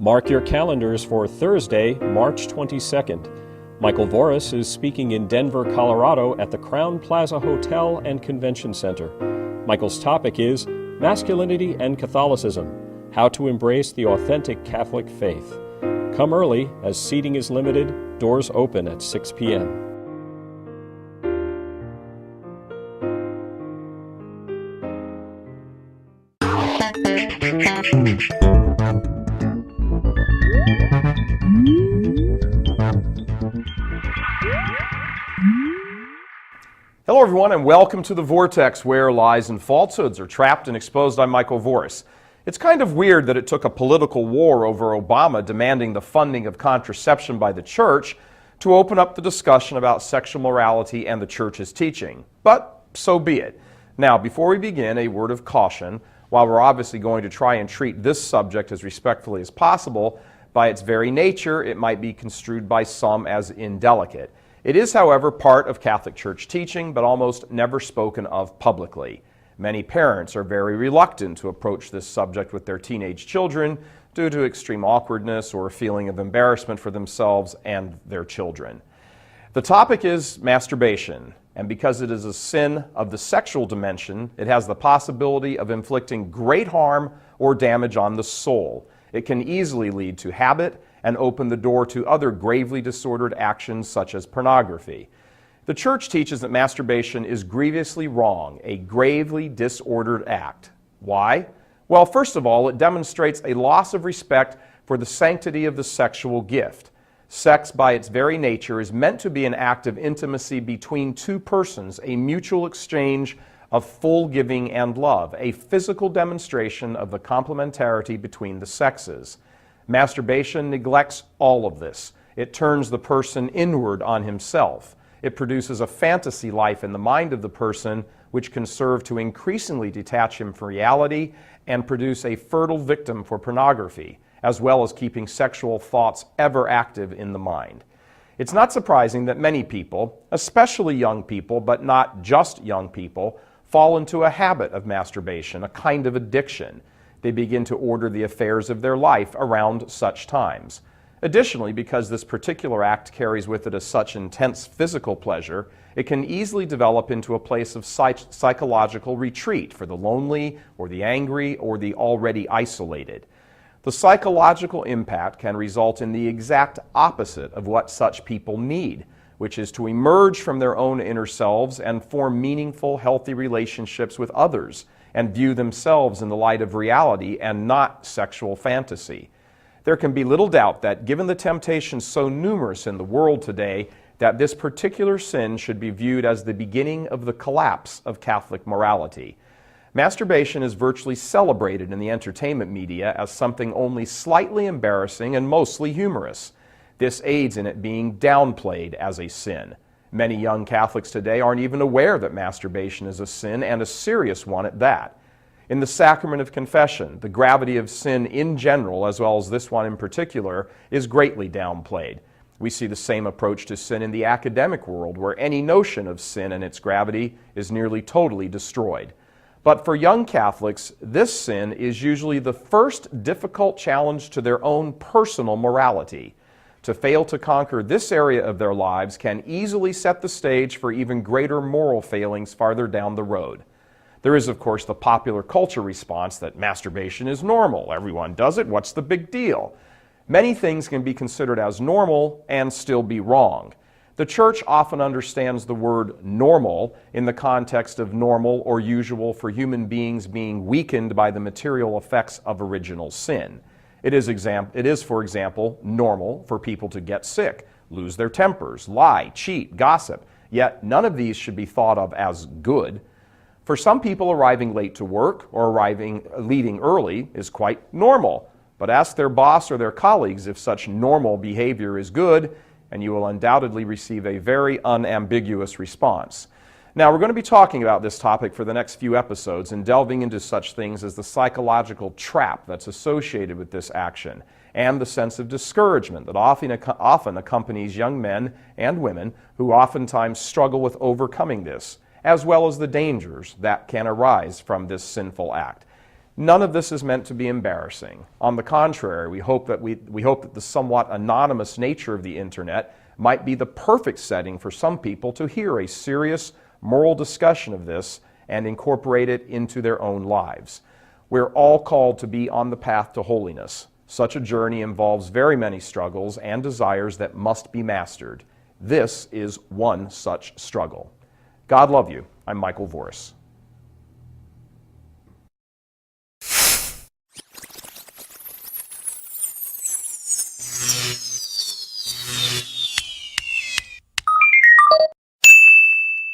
Mark your calendars for Thursday, March 22nd. Michael Voris is speaking in Denver, Colorado at the Crown Plaza Hotel and Convention Center. Michael's topic is Masculinity and Catholicism, How to Embrace the Authentic Catholic Faith. Come early, as seating is limited. Doors open at 6 p.m. Hello everyone and welcome to the Vortex, where lies and falsehoods are trapped and exposed. I'm Michael Voris. It's kind of weird that it took a political war over Obama demanding the funding of contraception by the church to open up the discussion about sexual morality and the church's teaching. But so be it. Now, before we begin, a word of caution. While we're obviously going to try and treat this subject as respectfully as possible, by its very nature, it might be construed by some as indelicate. It is, however, part of Catholic Church teaching, but almost never spoken of publicly. Many parents are very reluctant to approach this subject with their teenage children due to extreme awkwardness or a feeling of embarrassment for themselves and their children. The topic is masturbation, and because it is a sin of the sexual dimension, it has the possibility of inflicting great harm or damage on the soul. It can easily lead to habit and open the door to other gravely disordered actions such as pornography. The Church teaches that masturbation is grievously wrong, a gravely disordered act. Why? Well, first of all, it demonstrates a loss of respect for the sanctity of the sexual gift. Sex, by its very nature, is meant to be an act of intimacy between two persons, a mutual exchange of full giving and love, a physical demonstration of the complementarity between the sexes. Masturbation neglects all of this. It turns the person inward on himself. It produces a fantasy life in the mind of the person, which can serve to increasingly detach him from reality and produce a fertile victim for pornography, as well as keeping sexual thoughts ever active in the mind. It's not surprising that many people, especially young people, but not just young people, fall into a habit of masturbation, a kind of addiction. They begin to order the affairs of their life around such times. Additionally, because this particular act carries with it such intense physical pleasure, it can easily develop into a place of psychological retreat for the lonely or the angry or the already isolated. The psychological impact can result in the exact opposite of what such people need, which is to emerge from their own inner selves and form meaningful, healthy relationships with others, and view themselves in the light of reality and not sexual fantasy. There can be little doubt that, given the temptations so numerous in the world today, that this particular sin should be viewed as the beginning of the collapse of Catholic morality. Masturbation is virtually celebrated in the entertainment media as something only slightly embarrassing and mostly humorous. This aids in it being downplayed as a sin. Many young Catholics today aren't even aware that masturbation is a sin, and a serious one at that. In the sacrament of confession, the gravity of sin in general, as well as this one in particular, is greatly downplayed. We see the same approach to sin in the academic world, where any notion of sin and its gravity is nearly totally destroyed. But for young Catholics, this sin is usually the first difficult challenge to their own personal morality. To fail to conquer this area of their lives can easily set the stage for even greater moral failings farther down the road. There is, of course, the popular culture response that masturbation is normal. Everyone does it. What's the big deal? Many things can be considered as normal and still be wrong. The Church often understands the word normal in the context of normal or usual for human beings being weakened by the material effects of original sin. It is, for example, normal for people to get sick, lose their tempers, lie, cheat, gossip, yet none of these should be thought of as good. For some people, arriving late to work or leaving early is quite normal, but ask their boss or their colleagues if such normal behavior is good, and you will undoubtedly receive a very unambiguous response. Now, we're going to be talking about this topic for the next few episodes and delving into such things as the psychological trap that's associated with this action and the sense of discouragement that often accompanies young men and women who oftentimes struggle with overcoming this, as well as the dangers that can arise from this sinful act. None of this is meant to be embarrassing. On the contrary, we hope that the somewhat anonymous nature of the internet might be the perfect setting for some people to hear a serious moral discussion of this and incorporate it into their own lives. We're all called to be on the path to holiness. Such a journey involves very many struggles and desires that must be mastered. This is one such struggle. God love you. I'm Michael Voris.